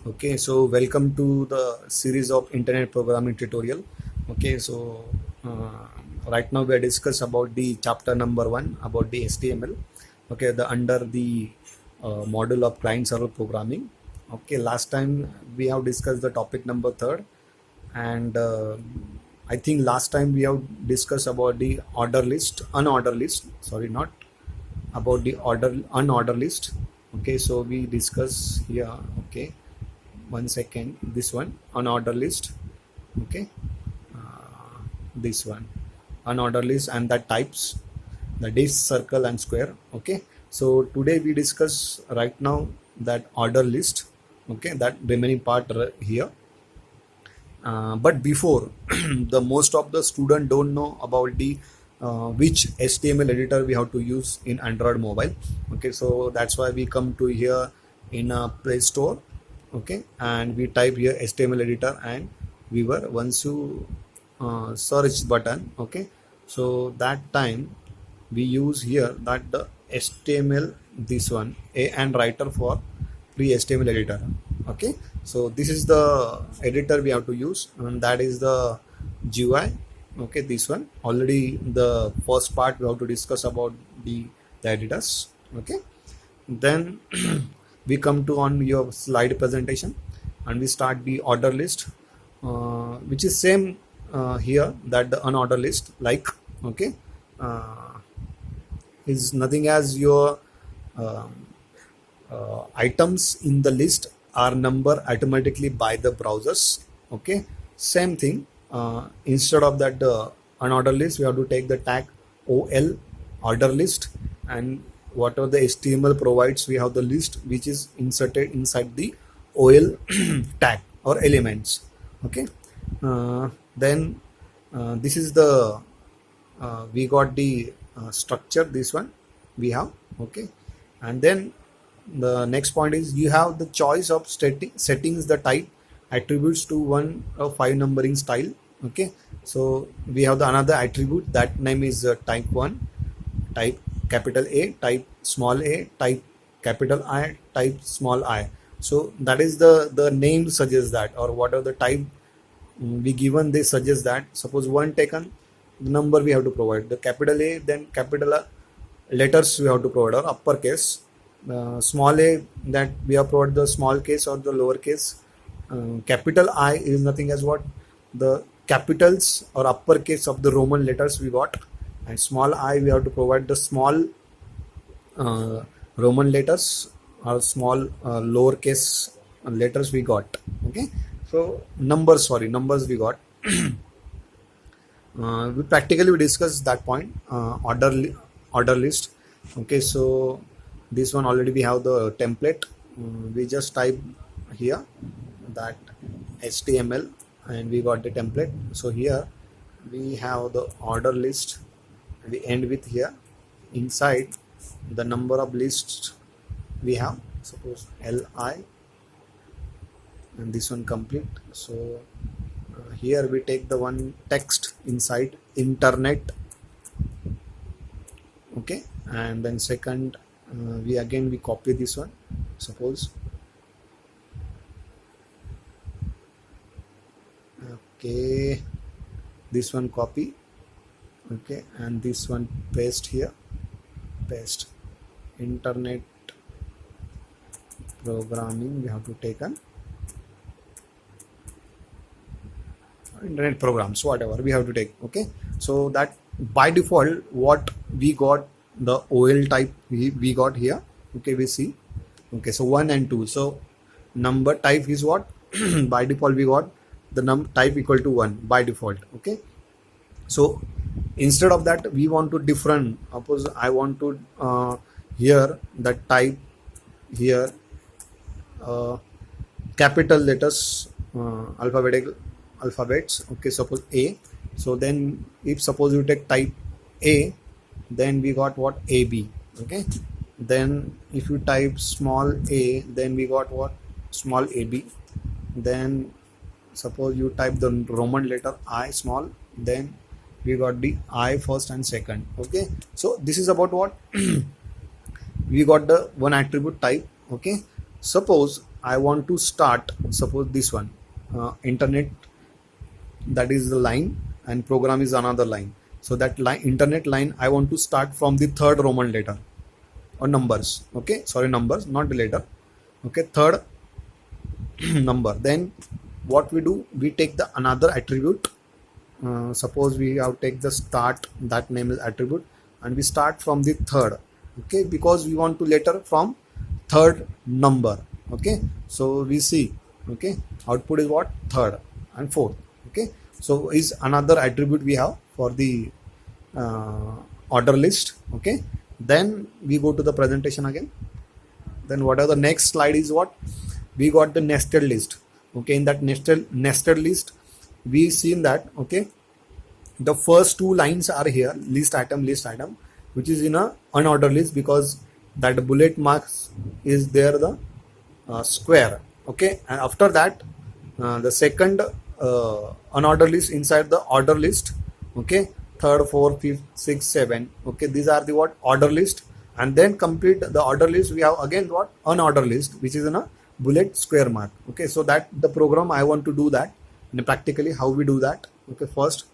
Okay, so welcome to the series of internet programming tutorial. Okay, so right now we are discuss about the chapter number 1 about the HTML. Okay, the under the module of client server programming. Okay, last time we have discussed the topic number 3rd, and I think last time we have discussed about the unorder list. Sorry, not about the unorder list. Okay, so we discuss here. Okay, one second, this one unorder list. Okay, this one unorder list and the types, the disk, circle and square. Okay, so today we discuss right now that order list. Okay, that remaining part here. But before, the most of the student don't know about the which HTML editor we have to use in Android mobile. Okay, so that's why we come to here in a Play Store. Okay, and we type here HTML editor and viewer. Once you search button, okay, so that time we use here that the HTML, this one a and writer for free HTML editor. Okay, so this is the editor we have to use, and that is the GUI. Okay, this one already the first part we have to discuss about the editors. Okay, then we come to on your slide presentation and we start the order list, which is same here that the unorder list, like, okay, is nothing as your items in the list are numbered automatically by the browsers. Okay, same thing, instead of that unorder list we have to take the tag ol order list, and whatever the HTML provides we have the list which is inserted inside the ol tag or elements. Okay, then this is the we got the structure, this one we have. Okay, and then the next point is you have the choice of settings the type attributes to one of 5 numbering style. Okay, so we have the another attribute that name is type 1, type capital A, type small a, type capital I, type small I. So that is the name suggests that, or whatever the type we given, they suggest that. Suppose one taken, the number we have to provide the capital A, then capital letters we have to provide, or uppercase. Small a, that we have provided the small case or the lowercase. Capital I is nothing as what the capitals or uppercase of the Roman letters we got, and small I we have to provide the small Roman letters or small lowercase letters we got. Okay, so numbers we got. We practically discussed that point, order list. Okay, so this one already we have the template. We just type here that HTML and we got the template. So here we have the order list, we end with here inside the number of lists we have, suppose li, and this one complete. So here we take the one text inside internet. Okay, and then second we copy this one, suppose. Okay, this one copy. Okay, and this one paste here, paste internet programming we have to take on internet programs, whatever we have to take. Okay, so that by default what we got the ol type we got here. Okay, we see. Okay, so 1 and 2, so number type is what by default we got the type equal to 1 by default. Okay, so instead of that we want to different. Suppose I want to here the type here capital letters, alphabets. Okay, suppose A. So then if suppose you take type A, then we got what AB. Okay, then if you type small a, then we got what small AB. Then suppose you type the Roman letter I small, then we got the I first and second. Okay, so this is about what we got the one attribute type. Okay, suppose I want to start, suppose this one, internet, that is the line, and program is another line. So that line, internet line, I want to start from the third Roman letter or numbers. Okay, sorry, numbers, not the letter. Okay, third number. Then what we do, we take the another attribute. Suppose we have take the start, that name is attribute, and we start from the third. Okay, because we want to letter from third number. Okay, so we see, okay, output is what, third and fourth. Okay, so is another attribute we have for the order list. Okay, then we go to the presentation again. Then what are the next slide is what we got, the nested list. Okay, in that nested list, we seen that, okay, the first two lines are here, list item, which is in a unordered list, because that bullet marks is there, the square. Okay, and after that the second unordered list inside the order list. Okay, third, fourth, fifth, sixth, seven. Okay, these are the what, order list. And then complete the order list, we have again what, unordered list, which is in a bullet square mark. Okay, so that the program I want to do that, and practically how we do that. Okay, first,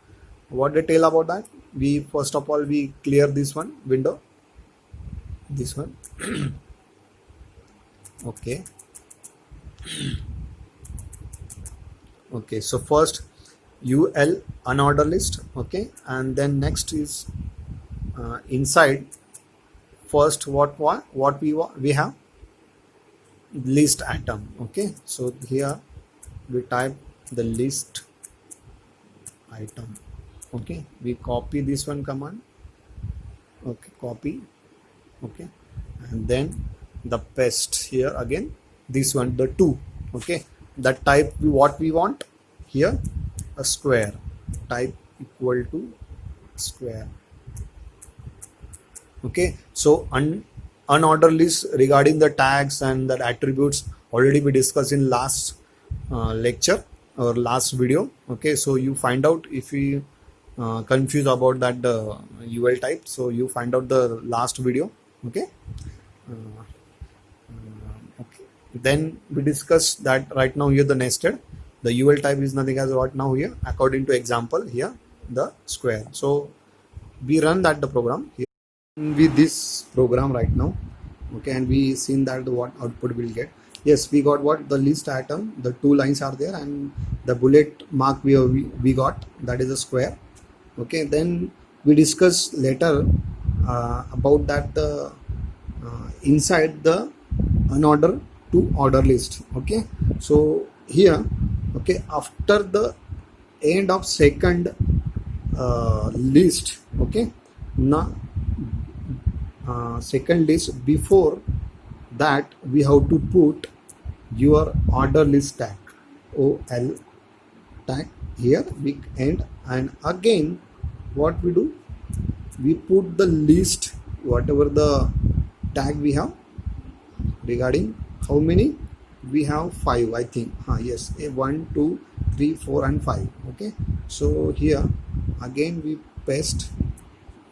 what detail about that, we first of all we clear this one window, this one. Okay, okay, so first ul unordered list. Okay, and then next is inside, first what we have, list item. Okay, so here we type the list item. Okay, we copy this one command. Okay, copy. Okay, and then the paste here again, this one, the two. Okay, that type what we want here, a square, type equal to square. Okay, so unordered list regarding the tags and the attributes already we discussed in last lecture or last video. Okay, so you find out if you confused about that UL type, so you find out the last video. Okay, okay, then we discuss that right now here the nested, the UL type is nothing as what now here, according to example here, the square. So we run that the program here with this program right now. Okay, and we seen that what output will get. Yes, we got what, the list item, the two lines are there, and the bullet mark we got, that is a square. Okay, then we discuss later about that the inside the unordered to order list. Okay, so here, okay, after the end of second list, okay, now second list, before that we have to put your order list tag, OL tag here, we end, and again what we do, we put the list, whatever the tag we have regarding how many we have, 5 I think. Yes, 1 2 3 4 and 5. Okay, so here again we paste,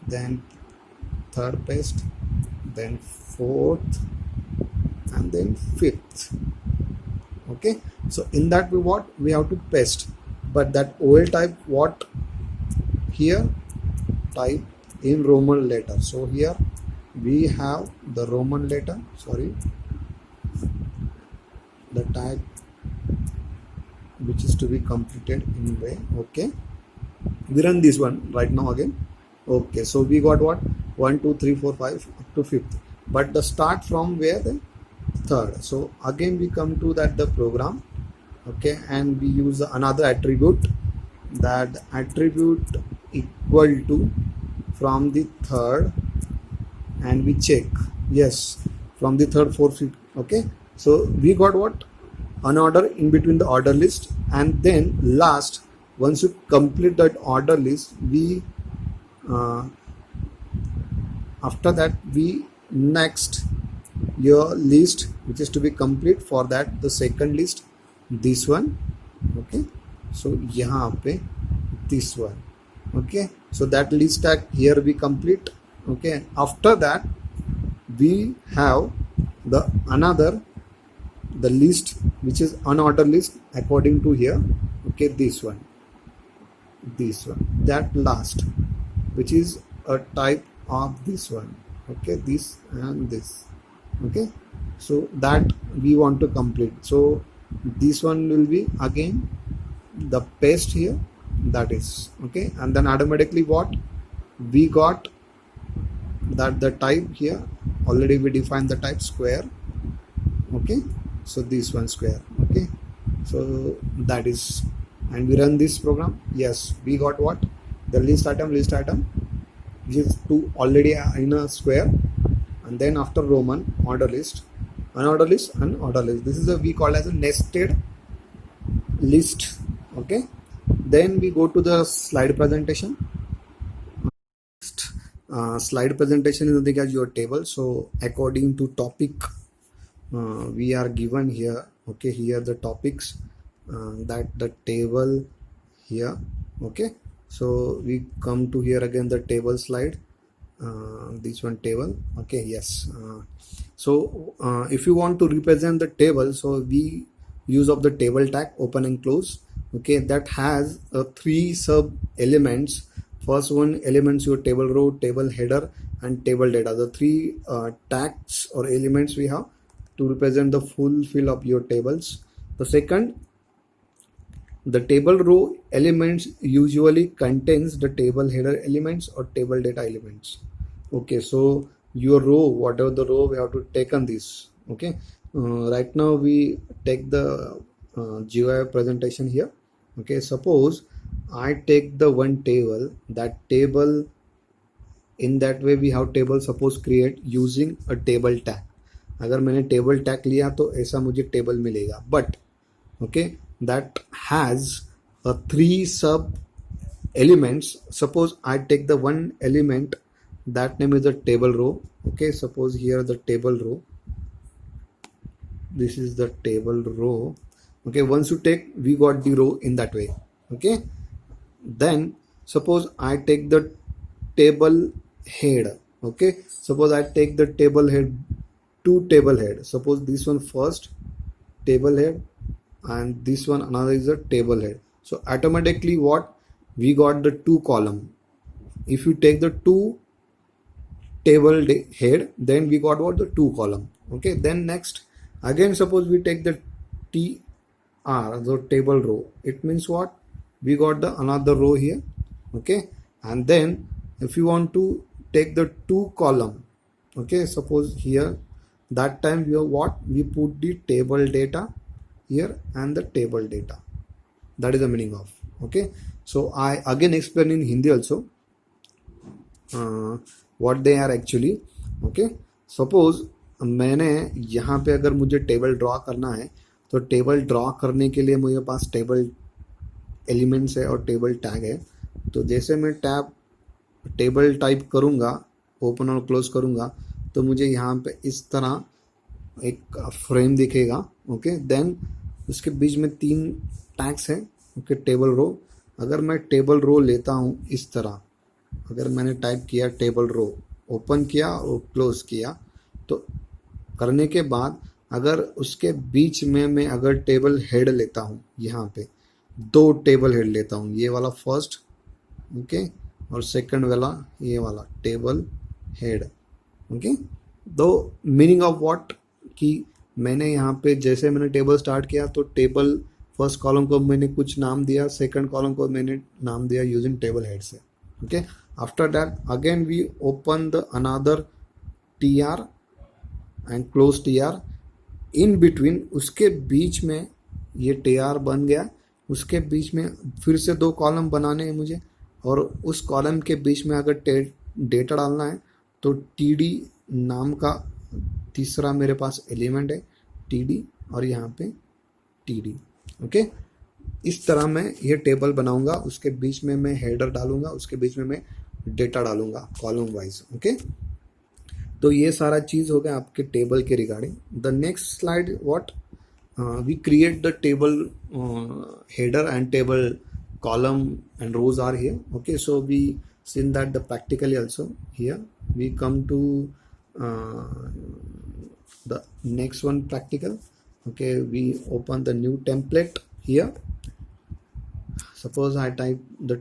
then third paste, then fourth, and then fifth. Okay, so in that we have to paste, but that OL type what here, type in Roman letter. So here we have the Roman letter, sorry, the tag which is to be completed in way. Okay, we run this one right now again. Okay, so we got what, 1 2 3 4 5 up to 5th, but the start from where, the third. So again we come to that the program. Okay, and we use another attribute, that attribute equal to from the third, and we check, yes, from the third, fourth, fifth. Okay, so we got what, unordered in between the order list, and then last, once you complete that order list, we after that we next your list which is to be complete, for that the second list, this one. Okay, so yahan pe this one. Okay, so that list tag here we complete. Okay, after that we have the another the list which is unordered list according to here, okay, this one, that last, which is a type of this one, okay, this and this, okay. So that we want to complete. So this one will be again the paste here, that is okay. And then automatically what we got, that the type here already we defined the type square, okay. So this one square, okay. So that is, and we run this program. Yes, we got what, the list item which is two already in a square, and then after Roman order list, unordered list and order list. This is a we call as a nested list, okay. Then we go to the slide presentation. Slide presentation is nothing as your table. So according to topic, we are given here, okay, here the topics, that the table here, okay. So we come to here again the table slide, this one table, okay. Yes, so if you want to represent the table, so we use of the table tag open and close, okay, that has three sub elements. First one elements your table row, table header and table data, the three tags or elements we have to represent the full fill of your tables. The second, the table row elements usually contains the table header elements or table data elements, okay. So your row, whatever the row, we have to take on this, okay. Right now we take the GUI presentation here, okay. Suppose I take the one table, that table, in that way we have table suppose create using a table tag. अगर मैंने table tag लिया तो ऐसा मुझे table मिलेगा, but okay that has a three sub elements. Suppose I take the one element, that name is the table row, okay. Suppose here the table row, this is the table row, okay. Once you take, we got the row in that way, okay. Then suppose I take the table head, okay. Suppose I take the table head, two table head. Suppose this one first table head and this one another is a table head. So automatically what we got, the two column. If you take the two table head, then we got what, the two column, okay. Then next again suppose we take the TR, the table row, it means what, we got the another row here, okay. And then if you want to take the two column, okay, suppose here, that time we have what, we put the table data here and the table data, that is the meaning of, okay. So I again explain in Hindi also what they are actually, okay. Suppose मैंने यहाँ पे अगर मुझे table draw करना है, तो table draw करने के लिए मेरे पास टेबल एलिमेंट्स है और टेबल टैग है. तो जैसे मैं टैब टेबल टाइप करूँगा, ओपन और क्लोज करूँगा, तो मुझे यहाँ पे इस तरह एक फ्रेम दिखेगा, ओके. देन उसके बीच में तीन टैग्स हैं, ओके. टेबल रो, अगर मैं टेबल रो लेता हूँ इस तरह, अगर मैंने टाइप किया टेबल रो, ओपन किया और क्लोज किया, तो करने के बाद अगर उसके बीच में मैं अगर टेबल हेड लेता हूँ, यहाँ पे दो टेबल हेड लेता हूँ, ये वाला फर्स्ट, ओके, और सेकंड वाला ये वाला टेबल हेड, ओके. दो मीनिंग ऑफ व्हाट, कि मैंने यहाँ पे जैसे मैंने टेबल स्टार्ट किया तो टेबल फर्स्ट कॉलम को मैंने कुछ नाम दिया, सेकंड कॉलम को मैंने नाम दिया यूजिंग टेबल हेड से, okay. After that again we open the another TR and close TR. In between उसके बीच में ये TR बन गया, उसके बीच में फिर से दो कॉलम बनाने हैं मुझे, और उस कॉलम के बीच में अगर डेटा डालना है तो TD नाम का तीसरा मेरे पास एलिमेंट है, TD, और यहाँ पे TD, ओके. इस तरह मैं ये टेबल बनाऊंगा, उसके बीच में मैं हेडर डालूंगा, उसके बीच में मैं डेटा डालूंगा कॉलम वाइज, ओके. तो ये सारा चीज़ हो गया आपके टेबल के regarding. The next slide what, we create the table header and table column and rows are here, okay. So we seen that the practically also here. We come to the next one, practical, Okay, we open the new template here. Suppose I type the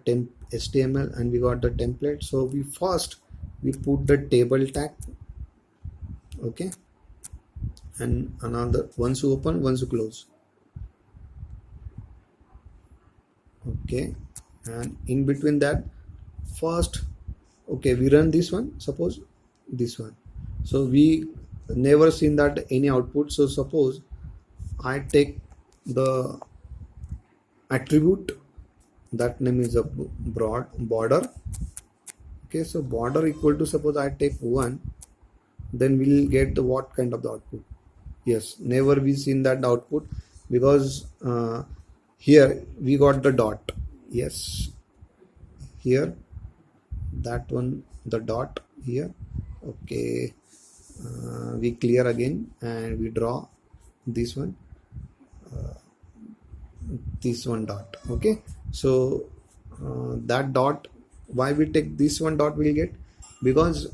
HTML and we got the template. So we put the table tag. Okay, and another, once you open, once you close. Okay, and in between that, first, okay, we run this one, suppose this one. So we never seen that any output. So suppose I take the attribute, that name is a broad border. Okay, so border equal to, suppose I take 1, then we'll get the what kind of the output. Yes, never we seen that output, because here we got the dot. Yes, here, that one, the dot here. Okay, we clear again and we draw this one, dot. Okay, so that dot, why we take this one dot will get, because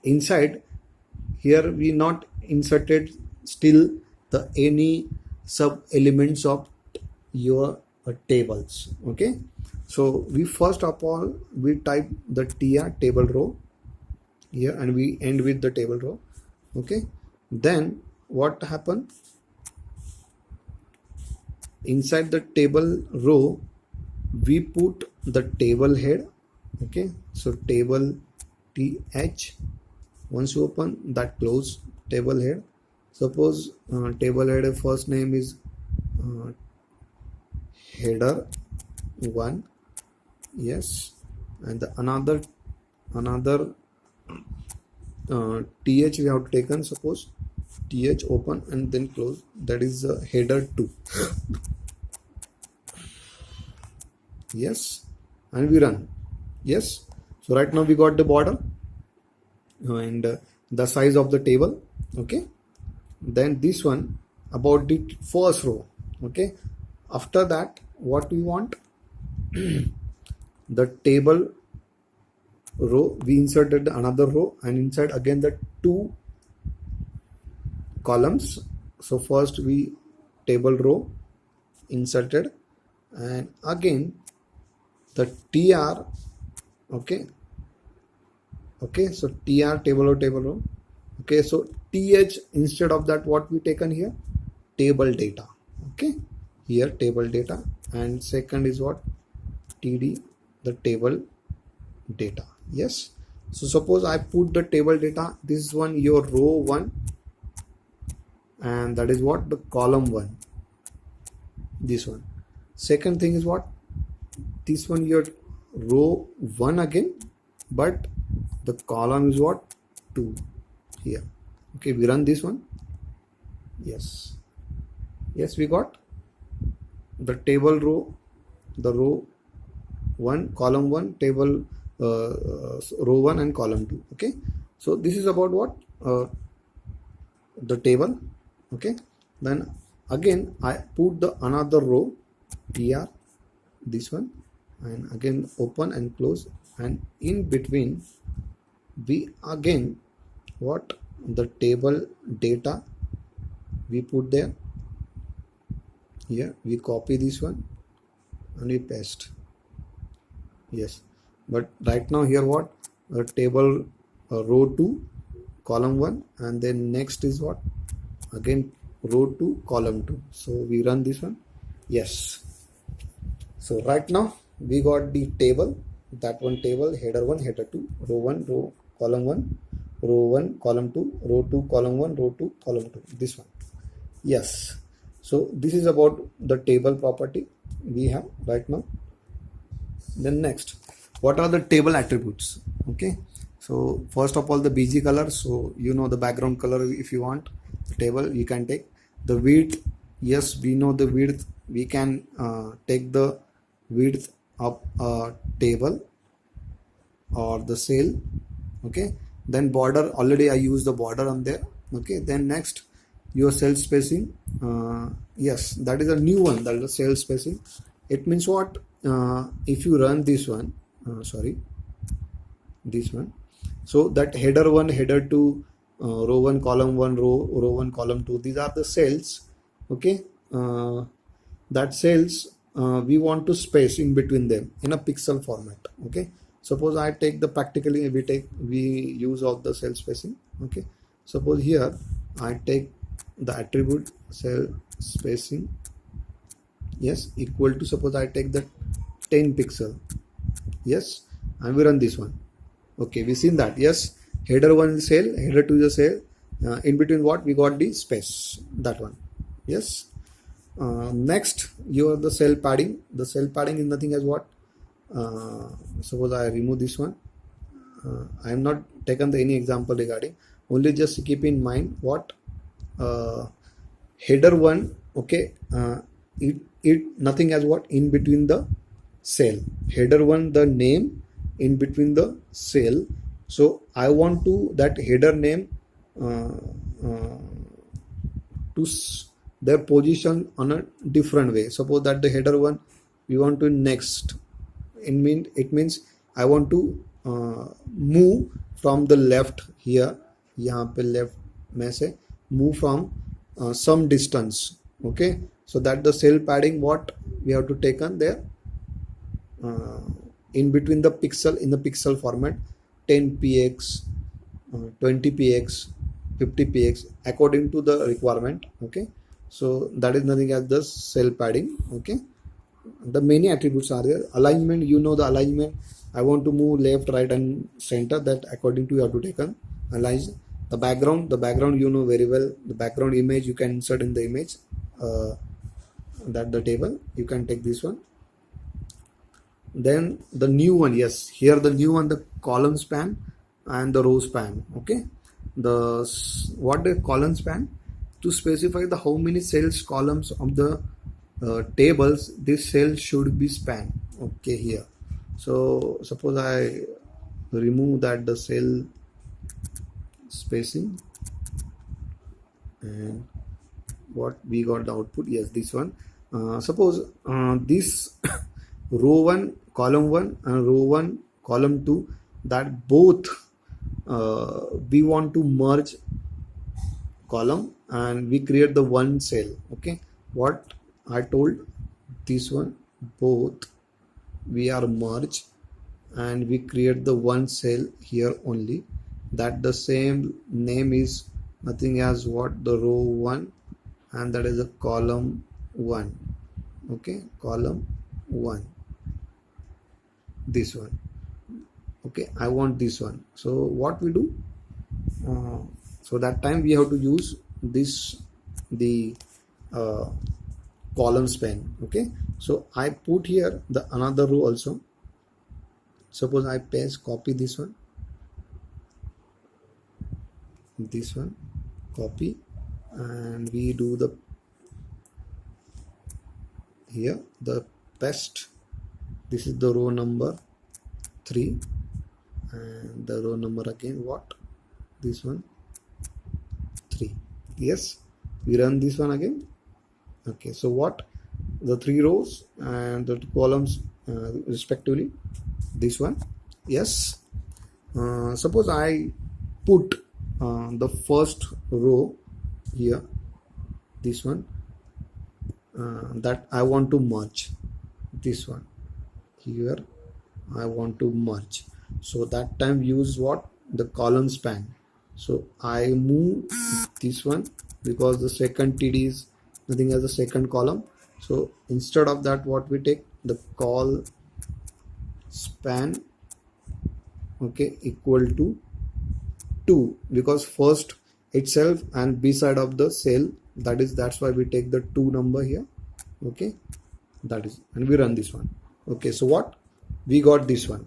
inside here we not inserted still the any sub elements of your tables. Okay, so we first of all we type the tr table row here and we end with the table row. Okay, then what happen, inside the table row we put the table head. Okay, so table th, once you open that, close table head. Suppose table head first name is header 1. Yes, and the another th we have taken, suppose th, open and then close, that is header 2. Yes, and we run. Yes, so right now we got the border and the size of the table. Okay, then this one about the first row. Okay, after that what we want, the table row we inserted another row and inside again the 2 columns. So first we table row inserted and again the tr. Okay, so tr table row. Okay, so th, instead of that what we taken here, table data. Okay, here table data, and second is what, td, the table data. Yes, so suppose I put the table data, this one your row 1 and that is what, the column 1, this one. Second thing is what, this one your row 1 again, but the column is what, 2 here. Okay, we run this one. Yes, we got the table row, the row 1, column 1, table row 1 and column 2. Okay, so this is about what, the table. Okay, then again I put the another row tr, this one, and again open and close, and in between we again what, the table data we put there. Here we copy this one and we paste. Yes, but right now here what, a table row 2 column 1 and then next is what, again row 2 column 2. So we run this one. Yes, so right now we got the table, that one table, header 1 header 2, row 1 row column 1, row 1 column 2, row 2 column 1, row 2 column 2, this one. Yes, so this is about the table property we have right now. Then next, what are the table attributes? Okay, so first of all the bg color, so you know the background color. If you want the table, you can take the width. Yes, we know the width, we can take the width of a table or the cell. Okay, then border, already I used the border on there. Okay, then next your cell spacing. Yes, that is a new one, that is the cell spacing. It means what, if you run this one, this one, so that header 1 header 2, row 1 column 1, row 1 column 2, these are the cells Okay, that cells we want to space in between them in a pixel format. Okay, suppose I take the practically we use of the cell spacing. Okay, suppose here I take the attribute cell spacing, yes, equal to, suppose I take the 10 pixel, yes, and we run this one. Okay, we seen that, yes, header 1 cell, header 2 is a cell, in between what we got the space, that one, yes. Next, you have the cell padding. The cell padding is nothing as what, suppose I remove this one. I am not taken any example regarding, only just keep in mind what, header 1, okay, it nothing as what, in between the cell, header 1 the name in between the cell. So I want to that header name to their position on a different way. Suppose that the header 1 we want to next, it means I want to move from the left here, यहाँ पे left में से move from some distance. Okay, so that the cell padding what we have to take on there, in between the pixel, in the pixel format, 10 px, 20 px, 50 px according to the requirement. Okay, so that is nothing as the cell padding. Okay, the many attributes are there. Alignment, you know the alignment, I want to move left, right and center, that according to you have to take an align. The background you know very well, the background image you can insert in the image, that the table you can take this one. Then the new one, yes, here the new one, the column span and the row span. Okay, what the column span, to specify the how many cells columns of the tables this cell should be span. Okay, here, so suppose I remove that the cell spacing, and what we got the output, yes, this one. Suppose this row 1 column 1 and row 1 column 2, that both we want to merge column and we create the one cell. Okay, what I told, this one both we are merged and we create the one cell here only, that the same name is nothing as what, the row 1, and that is a column 1. Okay, column 1, this one. Okay, I want this one. So what we do, so that time we have to use this, the column span. Okay, so I put here the another row also. Suppose I paste, copy this one, copy, and we do the here the paste. This is the row number 3, and the row number again what, this one 3. Yes, we run this one again. Okay, so what, the 3 rows and the 2 columns respectively, this one. Yes, suppose I put the first row here, this one, that I want to merge, this one here I want to merge. So that time use what, the column span. So I move this one because the second TD is nothing as the second column. So instead of that, what we take, the col span, okay, equal to 2, because first itself and B side of the cell, that's why we take the 2 number here. Okay, that is, and we run this one. Okay, so what we got, this one,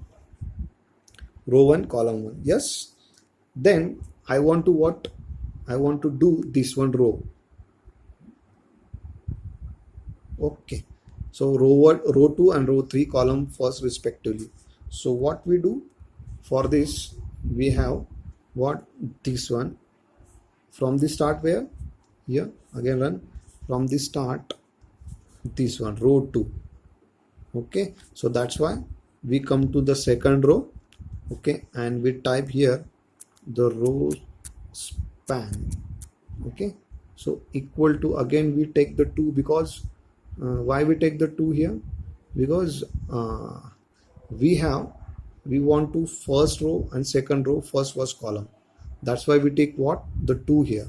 row 1 column 1. Yes, then I want to what, I want to do this one row. Okay, so row 2 and row 3 column first respectively. So what we do for this, we have what, this one from the start, where here again run from the start, this one row 2. Okay, so that's why we come to the second row. Okay, and we type here the row span. Okay, So equal to, again we take the 2 because why we take the 2 here? Because we want to first row and second row first column. That's why we take what? The 2 here.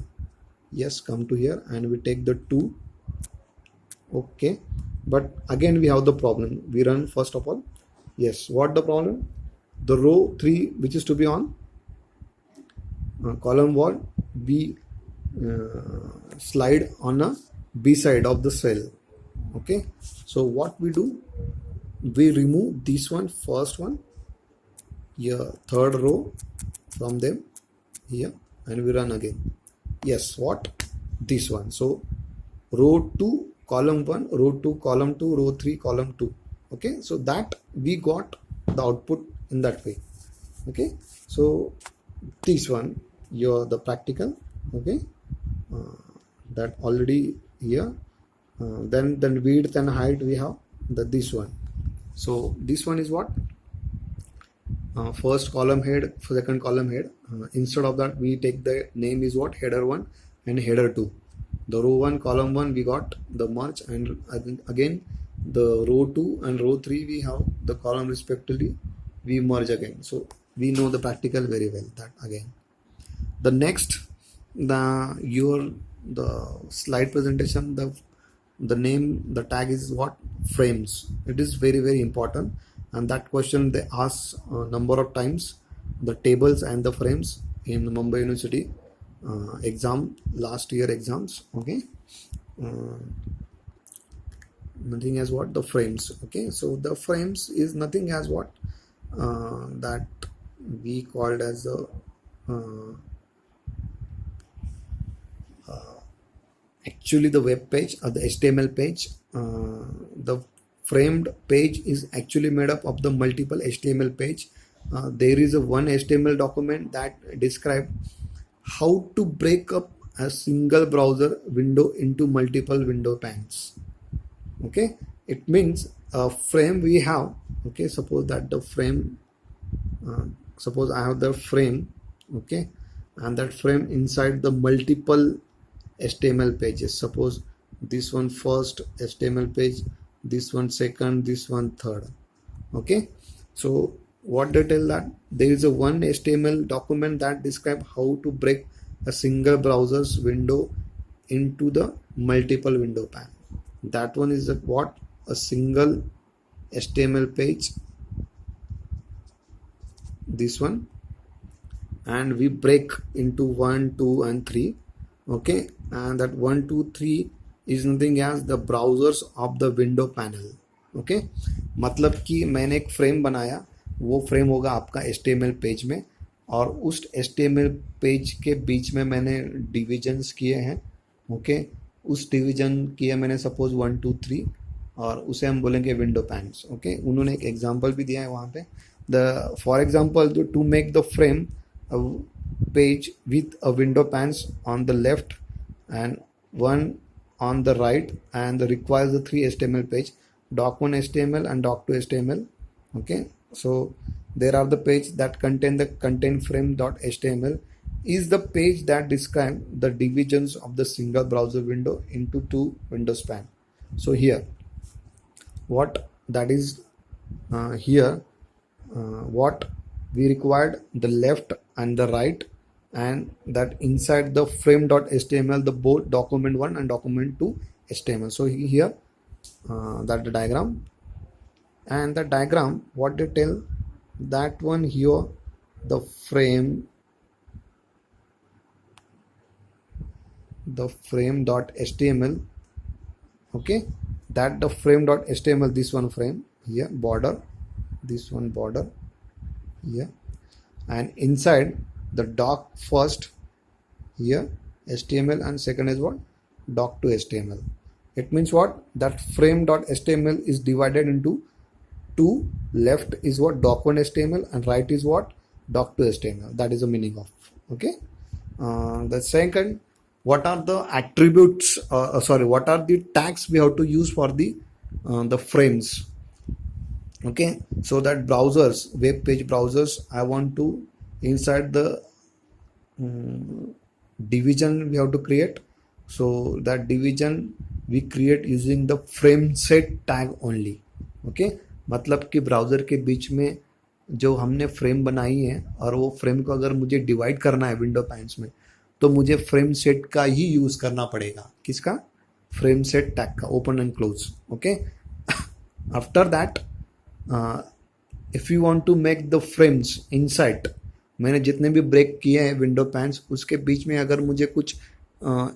Yes, come to here and we take the 2. Okay, but again we have the problem. We run first of all. Yes, what the problem? The row 3 which is to be on column 1, we slide on a B side of the cell. Okay, so what we do, we remove this one, first one here, third row from them here, and we run again. Yes, what? This one. So row 2 column 1, row 2 column 2, row 3 column 2. Okay, so that we got the output in that way. Okay, so this one, the practical. Okay, that already here. Then width and height we have this one. So this one is what? First column head, second column head. Instead of that, we take the name is what? Header 1 and header 2. The row 1 column 1 we got the merge, and again the row 2 and row 3 we have the column respectively, we merge again. So we know the practical very well. That again, the next, the slide presentation, the name, the tag is what? Frames. It is very, very important, and that question they ask a number of times, the tables and the frames in Mumbai University exam, last year exams. Okay, nothing as what? The frames. Okay, so the frames is nothing as what? That we called as a actually the web page or the HTML page. The framed page is actually made up of the multiple HTML page. There is a one HTML document that describe how to break up a single browser window into multiple window panes. Okay, it means a frame we have. Okay, suppose that the frame, suppose I have the frame. Okay, and that frame inside the multiple HTML pages. Suppose this one first HTML page, this one second, this one third. Okay, so what they tell that there is a one HTML document that describe how to break a single browser's window into the multiple window pane. That one is what? A single HTML page, this one, and we break into 1, 2 and 3. Okay, and that 1, 2, 3 is nothing as the browsers of the window panel. Okay, मतलब कि मैंने एक frame बनाया, वो frame होगा आपका HTML page में, और उस HTML पेज के बीच में मैंने डिविजन्स किए हैं. ओके, उस डिवीजन किया मैंने सपोज 1, 2, 3, और उसे हम बोलेंगे विंडो पैन्स. ओके, उन्होंने एक एग्जांपल भी दिया है वहाँ पे. The for example to make the frame page with a window pans on the left and one on the right, and requires the 3 HTML page, doc1 HTML and doc2 HTML. Okay, so there are the page that contain the content frame.html is the page that describe the divisions of the single browser window into 2 window span. So here what that is here what we required the left and the right, and that inside the frame.html the both document 1 and document 2 HTML. So here that the diagram, and the diagram what they tell that one here the frame.html. okay, that the frame.html, this one frame here border, this one border here, and inside the doc first here HTML and second is what? doc to HTML. It means what? That frame.html is divided into 2. Left is what? doc1 HTML and right is what? doc to HTML. That is the meaning of. Okay. The second, what are the attributes? What are the tags we have to use for the frames? Okay, so that browsers, web page browsers, I want to inside the division we have to create. so that division we create using the frame set tag only. Okay मतलब कि browser के बीच में जो हमने frame बनाई है और वो फ्रेम को अगर मुझे डिवाइड करना है विंडो पैन्स में, तो मुझे फ्रेम सेट का ही यूज़ करना पड़ेगा. किसका? फ्रेम सेट टैग का, open and close. Okay after that if you want to make the frames inside, मैंने जितने भी ब्रेक किए हैं विंडो पैन्स उसके बीच में अगर मुझे कुछ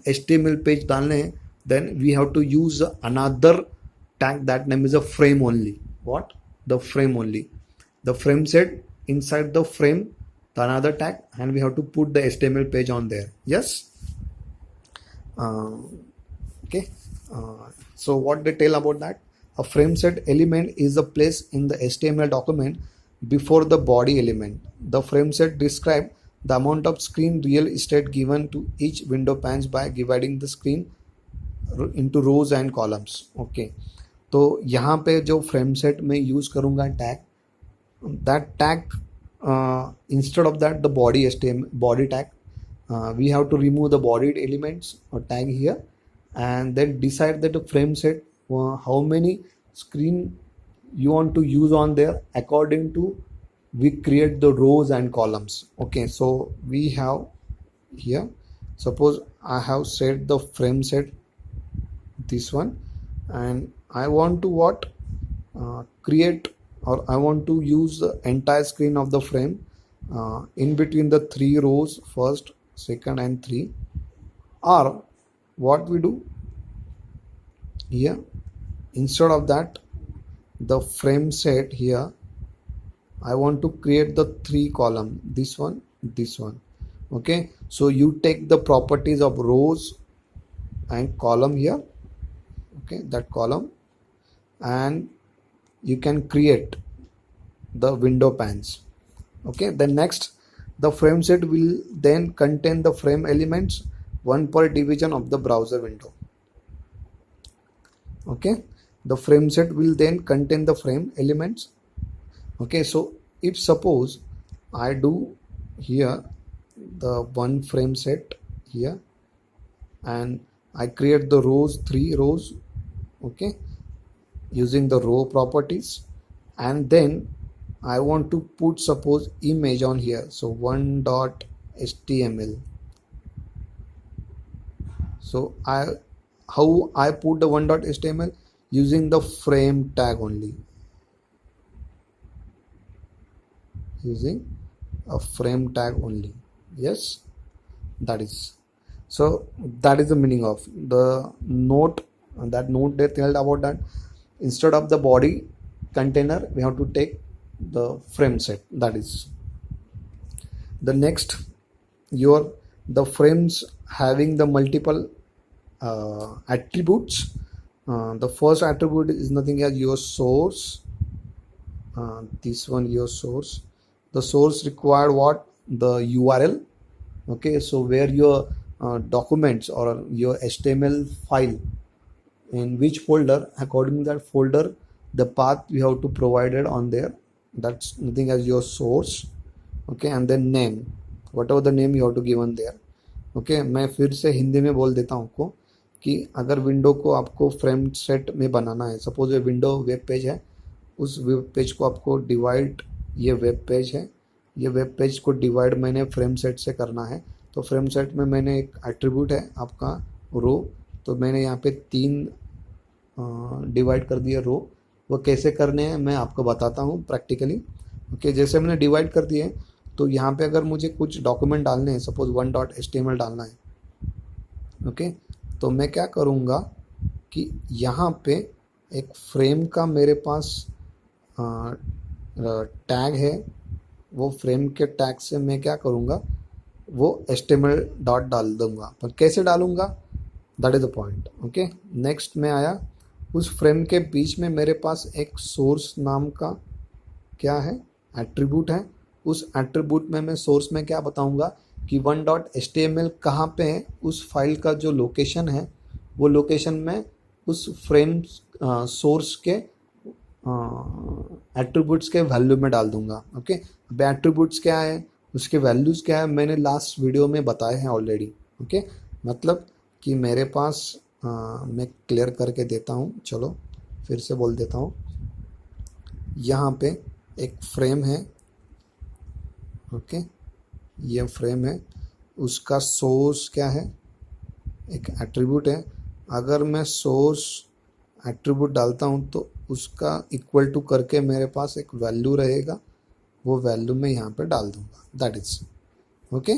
HTML पेज डालने हैं, then we have to use another tag that name is a frame only. What? The frame only. The frame set inside the frame, the another tag, and we have to put the HTML page on there. Yes. Okay. So what they tell about that? A frame set element is a place in the HTML document before the body element. The frame set describe the amount of screen real estate given to each window pans by dividing the screen into rows and columns. Okay तो यहाँ पे जो frame set में use करूँगा tag, that tag instead of that the body body tag, we have to remove the bodied elements or tag here, and then decide that the frame set how many screen you want to use on there. According to we create the rows and columns. Okay, so we have here, suppose I have set the frame set this one, and I want to what create, or I want to use the entire screen of the frame in between the 3 rows, first, second and 3. Or what we do here, instead of that the frame set here, I want to create the 3 column, this one, this one. Okay, so you take the properties of rows and column here, okay, that column, and you can create the window pans. Okay, then next the frame set will then contain the frame elements, one per division of the browser window. Okay, the frame set will then contain the frame elements. Okay, so if suppose I do here the one frame set here, and I create the rows, 3 rows, okay, using the row properties, and then I want to put suppose image on here, so one.html. so how I put the one.html, using the frame tag only, using a frame tag only. Yes, that is, so that is the meaning of the note. That note they tell about that instead of the body container we have to take the frame set. That is the next, the frames having the multiple attributes. The first attribute is nothing as your source. This one, your source. The source required what? The URL. Okay, so where your documents or your HTML file, in which folder, according to that folder the path you have to provide it on there. That's nothing as your source. Okay, and then name, whatever the name you have to give on there. Okay, मैं फिर से हिंदी में बोल देता हूँ आपको कि अगर विंडो को आपको फ्रेम सेट में बनाना है, सपोज ये विंडो वेब पेज है, उस वेब पेज को आपको डिवाइड, ये वेब पेज है, ये वेब पेज को डिवाइड मैंने फ्रेम सेट से करना है. तो फ्रेम सेट में मैंने एक एट्रीब्यूट है आपका रो, तो मैंने यहाँ पे 3 डिवाइड कर दिया रो. वो कैसे करने हैं मैं आपको बताता हूँ प्रैक्टिकली. ओके, जैसे मैंने डिवाइड कर दिए, तो यहाँ पे अगर मुझे कुछ डॉक्यूमेंट डालने हैं, सपोज one.html डालना है, ओके, तो मैं क्या करूँगा कि यहाँ पे एक फ्रेम का मेरे पास टैग है, वो फ्रेम के टैग से मैं क्या करूँगा, वो HTML डॉट डाल दूँगा. पर कैसे डालूँगा, that is the point. Okay, next में आया, उस फ्रेम के बीच में मेरे पास एक सोर्स नाम का क्या है, एट्रीब्यूट है. उस एट्रीब्यूट में मैं सोर्स में क्या बताऊँगा कि one.html कहाँ पे है, उस फाइल का जो लोकेशन है वो लोकेशन में उस फ्रेम सोर्स के एट्रीब्यूट्स के वैल्यू में डाल दूंगा. ओके, अब एट्रीब्यूट्स क्या है, उसके वैल्यूज़ क्या है, मैंने लास्ट वीडियो में बताए हैं ऑलरेडी. ओके, मतलब कि मेरे पास मैं क्लियर करके देता हूँ, चलो फिर से बोल देता हूँ। यहाँ पे एक फ्रेम है, ओके, ये फ्रेम है, उसका सोर्स क्या है, एक एट्रीब्यूट है। अगर मैं सोर्स एट्रीब्यूट डालता हूँ तो उसका इक्वल टू करके मेरे पास एक वैल्यू रहेगा, वो वैल्यू मैं यहाँ पे डाल दूंगा, दैट इज ओके।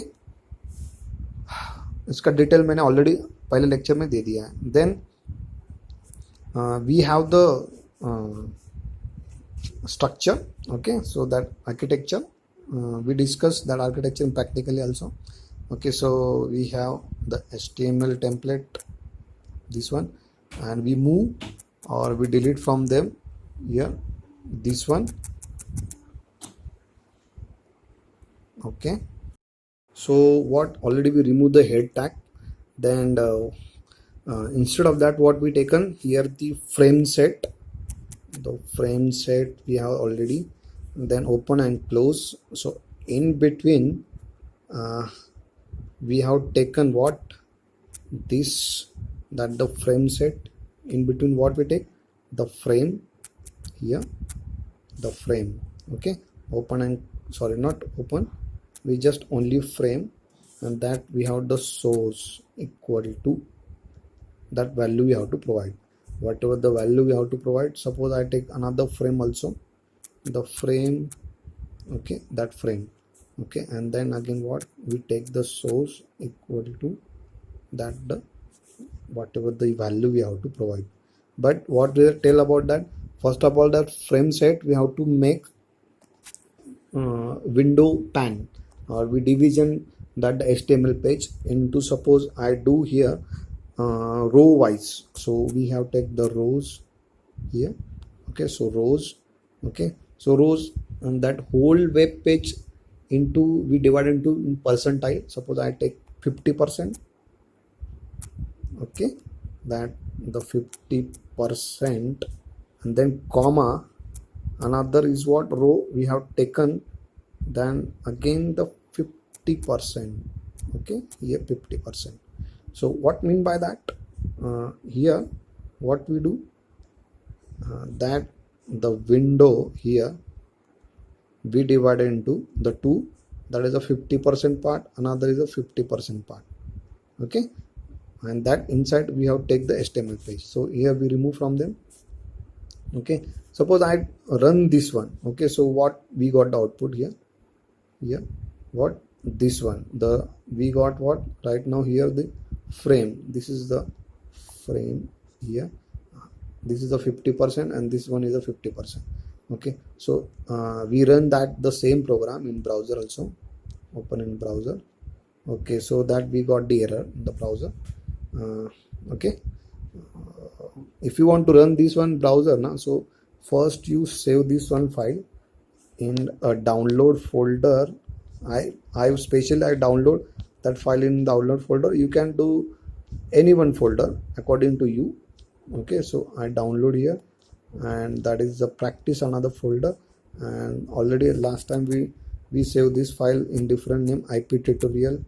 इसका डिटेल मैंने ऑलरेडी पहले लेक्चर में दे दिया है। Then we have the structure, okay, so that architecture, we discussed that architecture practically also, okay. So we have the HTML template, this one, and we move or we delete from them here, this one, okay. So what, already we remove the head tag, then instead of that what we taken here, the frame set, we have already, then open and close. So in between we have taken what, this, that the frame set, in between what we take, the frame here, the frame, okay. Open and, sorry, not open, we just only frame, and that we have the source equal to that value we have to provide, whatever the value we have to provide. Suppose I take another frame also, the frame, okay, that frame, okay, and then again what, we take the source equal to that, the whatever the value we have to provide. But what we tell about that, first of all, that frame set we have to make window pan, or we division that the HTML page into, suppose I do here row wise, so we have take the rows here, okay. So rows, okay, so rows, and that whole web page into, we divide into percentile. Suppose I take 50%, okay, that the 50%, and then comma, another is what, row we have taken, then again the 50%, okay, here 50%. So what mean by that, here what we do, that the window here we divide into the two, that is a 50% part, another is a 50% part, okay, and that inside we have take the HTML page. So here we remove from them, okay. Suppose I run this one, okay, so what we got the output here, what, this one, the, we got what right now here, the frame, this is the frame here, this is the 50%, and this one is a 50%, okay. So we run that the same program in browser also, open in browser, okay. So that we got the error in the browser, okay. If you want to run this one browser now, so first you save this one file in a download folder. I download that file in download folder. You can do any one folder according to you, okay. So I download here, and that is the practice, another folder, and already last time we save this file in different name, IP tutorial,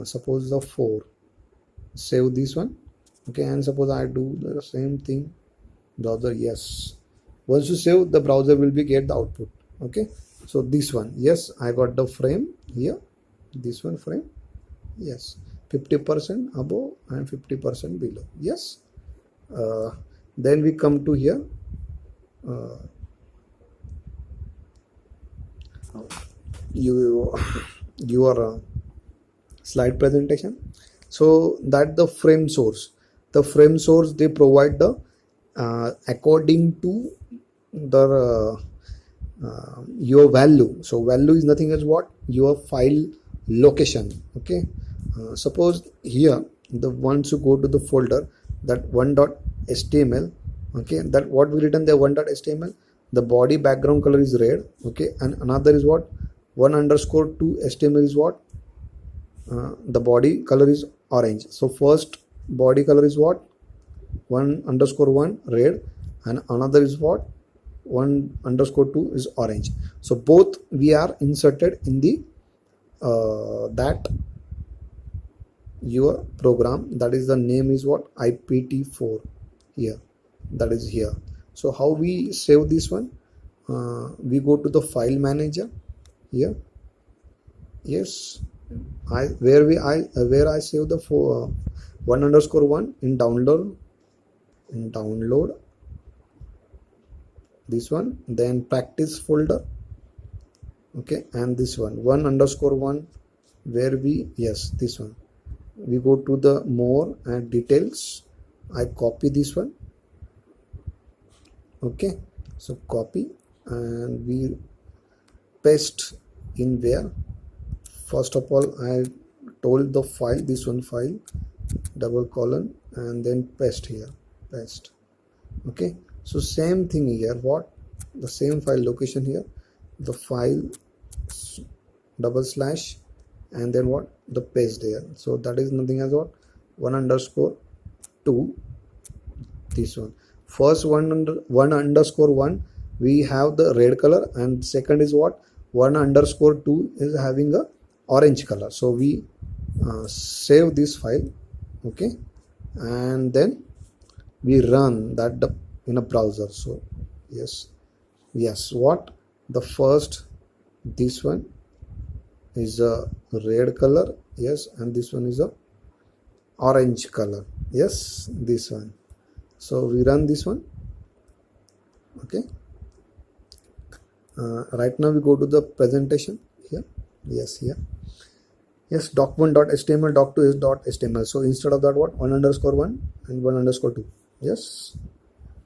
suppose the 4, save this one, okay. And suppose I do the same thing, browser, yes, once you save, the browser will be get the output, okay. So this one, yes, I got the frame here, this one frame, yes, 50% above and 50% below, yes. Then we come to here, your slide presentation. So that the frame source, they provide the according to the your value. So value is nothing as what, your file location, okay. Suppose here, the once you go to the folder, that one.html, okay, that what we written there, one.html, the body background color is red, okay, and another is what, 1_2 HTML is what, the body color is orange. So first body color is what, 1_1 red, and another is what, 1_2 is orange. So both we are inserted in the that your program, that is the name is what, IPT4 here, that is here. So how we save this one? We go to the file manager here. Yes, where I save the 1_1 in download, this one, then practice folder. Okay, and this one 1_1 where we, yes, this one, we go to the more and details. I copy this one. Okay, so copy and we paste in where. First of all, I told the file, this one file, double colon, and then paste here, paste. Okay, so same thing here, what, the same file location here, the file double slash, and then what, the paste there. So that is nothing as what, 1_2, this one. First 1_1 we have the red color, and second is what, 1_2 is having a orange color. So we save this file. Okay, and then we run that in a browser. So yes, what, the first, this one is a red color, yes, and this one is a orange color, yes, this one. So we run this one. Okay, right now we go to the presentation here. Yes, here, yes, doc1.html, doc2 is .html. So instead of that, what, 1_1 and 1_2. Yes.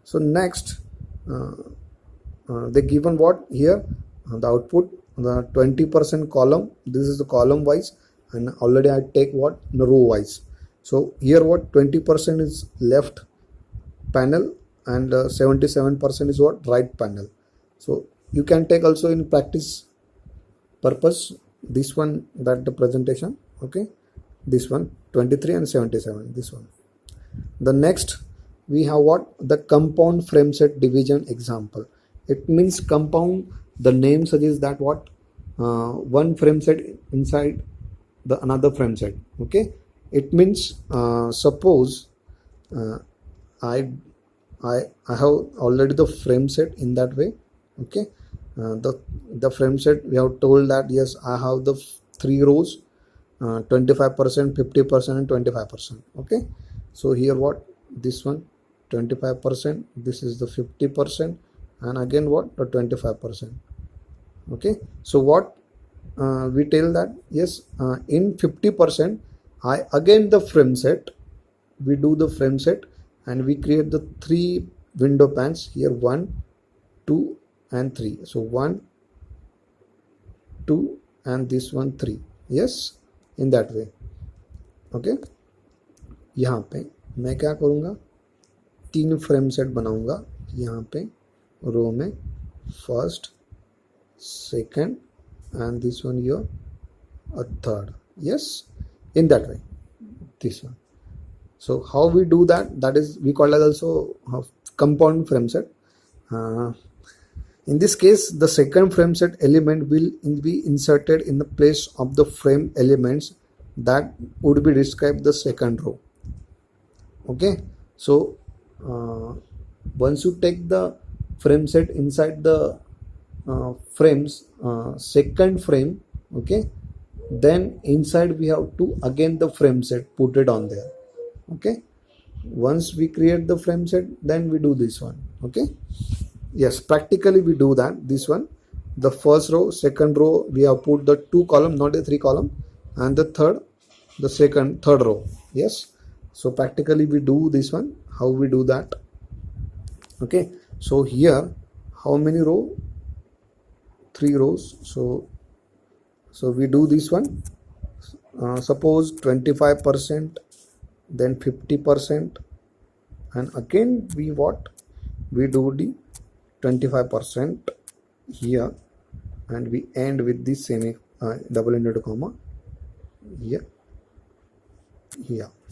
So next, they given what here, the output, the 20% column, this is the column wise, and already I take what, the row wise. So here what, 20% is left panel, and 77% is what, right panel. So you can take also in practice purpose this one, that the presentation. Okay, this one 23 and 77, this one. The next we have what, the compound frame set division example. It means compound, the name suggests that what, one frame set inside the another frame set. Okay, it means suppose I have already the frame set in that way. Okay, the frame set, we have told that yes, I have the 3 rows, 25%, 50% and 25%. Okay, so here what, this one 25%, this is the 50%, and again what, the 25%. Okay, so what, we tell that yes, in 50% I again the frame set, we do the frame set, and we create the 3 window pans here, 1, 2 and 3. So 1, 2 and this one 3. yes, in that way. Okay, यहाँ पे मैं क्या करूँगा, 3 frame set बनाऊंगा यहाँ पे रो में, first, second and this one here a third. Yes, in that way, this one. So how we do that, that is we call as also compound frame set. In this case, the second frame set element will be inserted in the place of the frame elements that would be described the second row. Okay, so once you take the frame set inside the frames, second frame, okay, then inside we have to again the frame set put it on there. Okay, once we create the frame set, then we do this one. Okay, yes, practically we do that. This one, the first row, second row, we have put the 2 column, not a 3 column, and the third, the third row. Yes, so practically we do this one. How we do that? Okay, so here how many row? 3 rows. So we do this one. Suppose 25%, then 50%, and again we what? We do the 25% here, and we end with the semi double inverted comma here.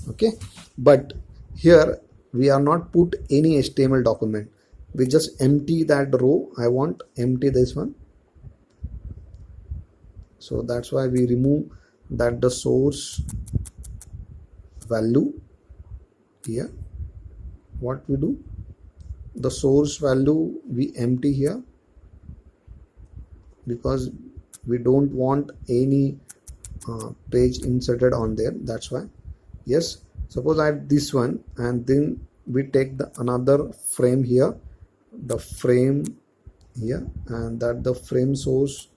Okay, but here we are not put any HTML document. We just empty that row. I want empty this one. So that's why we remove that the source value here, what we do, the source value we empty here because we don't want any page inserted on there, that's why. Yes, suppose I have this one, and then we take the another frame here, the frame here, and that the frame source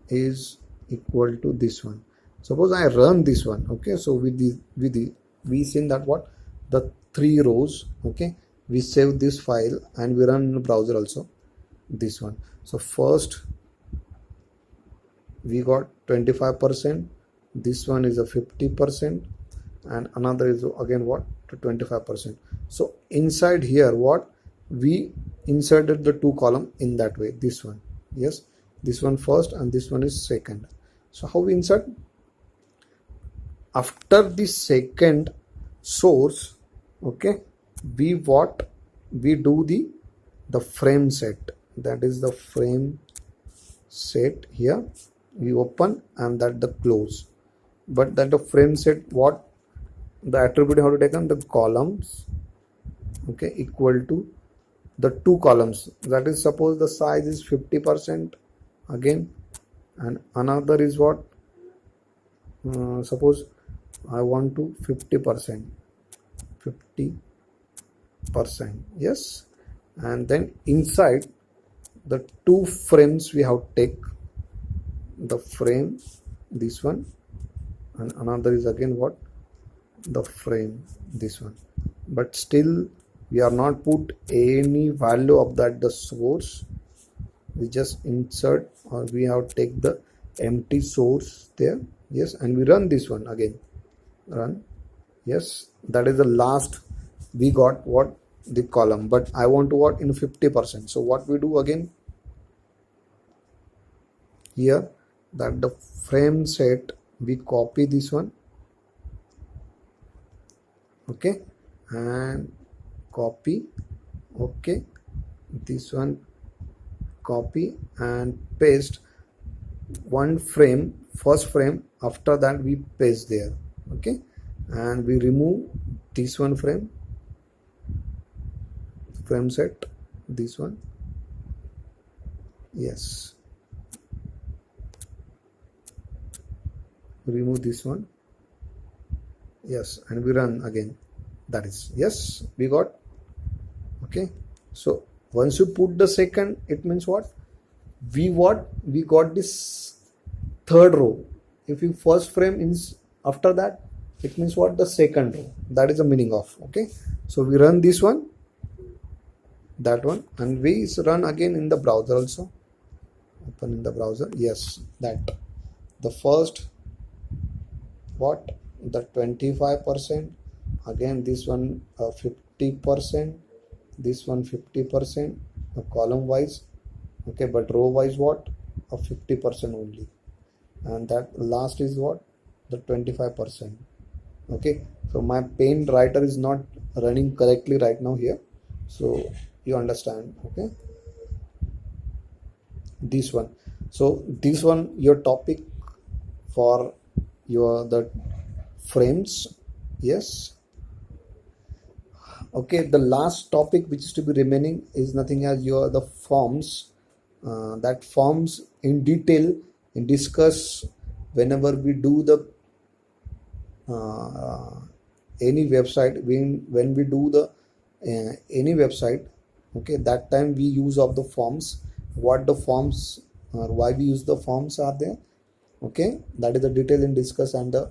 is equal to this one. Suppose I run this one, okay, so we seen that what, the 3 rows, okay, we save this file and we run in the browser also, this one. So first we got 25%, this one is a 50%, and another is again what, to 25%. So inside here what, we inserted the 2 column in that way, this one, yes, this one first and this one is second. So how we insert, after the second source, okay, we do the frame set, that is the frame set here we open, and that the close. But that the frame set, what the attribute how to take on, the columns, okay, equal to the 2 columns, that is suppose the size is 50% again, and another is what, suppose I want to 50%, yes, and then inside the 2 frames we have to take the frame, this one, and another is again what, the frame, this one. But still we are not put any value of that the source, we just insert, or we have to take the empty source there, yes, and we run this one again, run, yes, that is the last we got what, the column, but I want to what, in 50%. So what we do again here, that the frame set we copy this one, okay, and copy, okay, this one copy and paste one frame, first frame, after that we paste there, okay, and we remove this one frame set, this one, yes, remove this one, yes, and we run again, that is, yes, we got, okay. So once you put the second, it means what, we got this third row. If you first frame is after that, it means what, the second row, that is the meaning of, okay. So we run this one, that one, and we run again in the browser also, open in the browser, yes, that the first what, the 25%, again this one 50%, this one 50%, column wise, okay, but row wise what, 50% only, and that last is what, the 25%, okay. So my pen writer is not running correctly right now here, so you understand, okay, this one. So this one your topic for your the frames, yes, okay. The last topic which is to be remaining is nothing as your the forms, that forms in detail in discuss whenever we do the any website, when we do the any website, okay, that time we use of the forms, what the forms or why we use the forms are there, okay, that is the detail in discuss, and the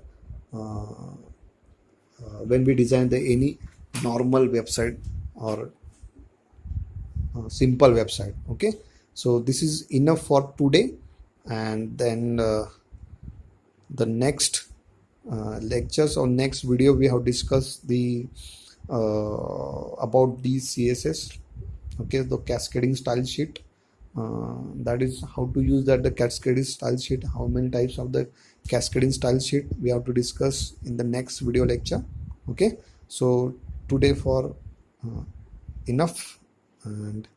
when we design the any normal website or simple website, okay. So this is enough for today, and then the next lectures or next video we have discussed the about the CSS, okay, the cascading style sheet, that is how to use that the cascading style sheet, how many types of the cascading style sheet we have to discuss in the next video lecture, okay. So today for enough, and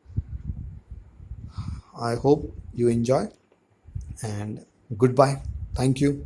I hope you enjoy, and goodbye, thank you.